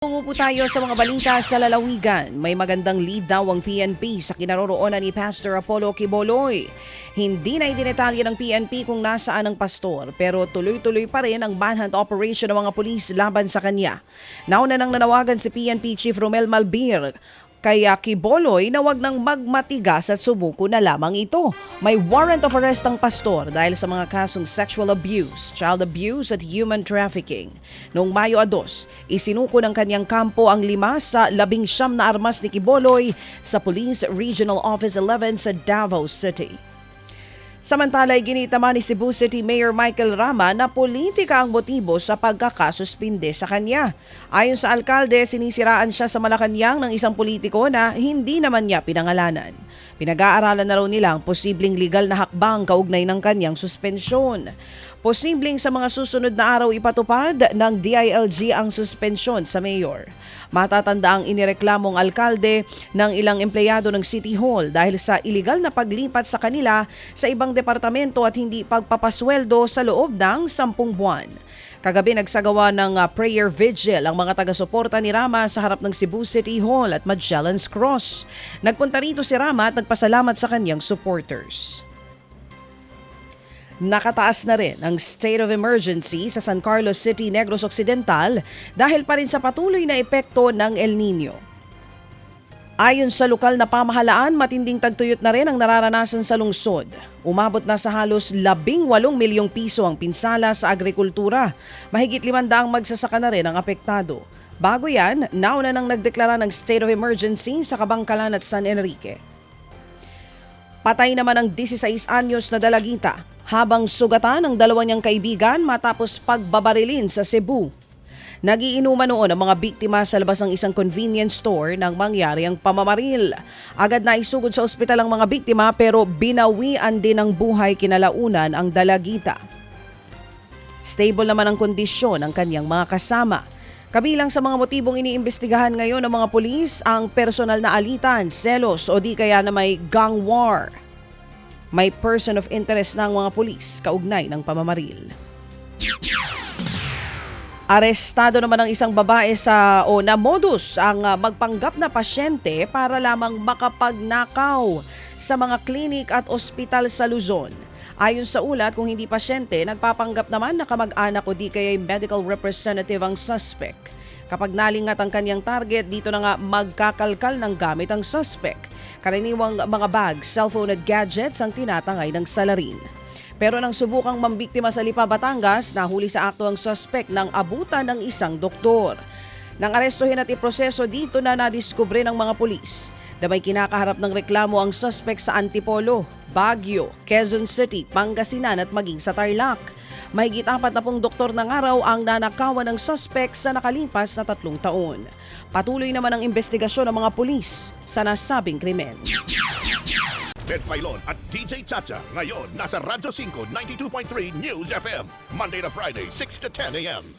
Tungo po tayo sa mga balita sa lalawigan. May magandang lead daw ang PNP sa kinaroroonan ni Pastor Apollo Quiboloy. Hindi na idinetalye ng PNP kung nasaan ang pastor, pero tuloy-tuloy pa rin ang manhunt operation ng mga pulis laban sa kanya. Nauna nang nanawagan si PNP Chief Romel Malbir kaya Quiboloy na wag nang magmatigas at subuko na lamang ito. May warrant of arrest ang pastor dahil sa mga kasong sexual abuse, child abuse at human trafficking. Noong Mayo 2, isinuko ng kanyang kampo ang 5 sa 19 na armas ni Quiboloy sa Police Regional Office 11 sa Davao City. Samantala, ginitama ni Cebu City Mayor Michael Rama na politika ang motibo sa pagkakasuspinde sa kanya. Ayon sa alkalde, sinisiraan siya sa Malacanang ng isang politiko na hindi naman niya pinangalanan. Pinag-aaralan na raw nila ang posibleng legal na hakbang kaugnay ng kanyang suspensyon. Posibleng sa mga susunod na araw ipatupad ng DILG ang suspensyon sa mayor. Matatanda ang inireklamong alkalde ng ilang empleyado ng City Hall dahil sa iligal na paglipat sa kanila sa ibang departamento at hindi pagpapasweldo sa loob ng 10 buwan. Kagabi nagsagawa ng prayer vigil ang mga taga-suporta ni Rama sa harap ng Cebu City Hall at Magellan's Cross. Nagpunta rito si Rama at nagpasalamat sa kanyang supporters. Nakataas na rin ang state of emergency sa San Carlos City, Negros Occidental dahil pa rin sa patuloy na epekto ng El Nino. Ayon sa lokal na pamahalaan, matinding tagtuyot na rin ang nararanasan sa lungsod. Umabot na sa halos 18 milyong piso ang pinsala sa agrikultura. Mahigit 500 magsasaka na rin ang apektado. Bago yan, nauna nang nagdeklara ng state of emergency sa Kabangkalan at San Enrique. Patay naman ang 16 anyos na dalagita habang sugatan ang dalawa niyang kaibigan matapos pagbabarilin sa Cebu. Nagiinuman noon ang mga biktima sa labas ng isang convenience store nang mangyari ang pamamaril. Agad na isugod sa ospital ang mga biktima pero binawian din ng buhay kinalaunan ang dalagita. Stable naman ang kondisyon ng kanyang mga kasama. Kabilang sa mga motibong iniimbestigahan ngayon ng mga pulis ang personal na alitan, selos o di kaya na may gang war. May person of interest ng mga pulis kaugnay ng pamamaril. Arestado naman ang isang babae na modus ang magpanggap na pasyente para lamang makapagnakaw sa mga klinik at ospital sa Luzon. Ayon sa ulat, kung hindi pasyente, nagpapanggap naman na kamag-anak o di kaya medical representative ang suspect. Kapag nalingat ang kanyang target, dito na nga magkakalkal ng gamit ang suspect. Karaniwang mga bag, cellphone at gadgets ang tinatangay ng salarin. Pero nang subukang mambiktima sa Lipa, Batangas, nahuli sa akto ang suspect ng abutan ng isang doktor. Nang arestuhin at iproseso, dito na nadiskubre ng mga pulis na may kinakaharap ng reklamo ang suspect sa Antipolo, Baguio, Quezon City, Pangasinan at maging sa Tarlac. Mahigit 40 doktor ng araw ang nanakawan ng suspect sa nakalipas na 3 taon. Patuloy naman ang investigasyon ng mga pulis sa nasabing krimen. Ted Filon at DJ Chacha ngayon nasa Radyo 5 92.3 News FM Monday to Friday 6 to 10 a.m.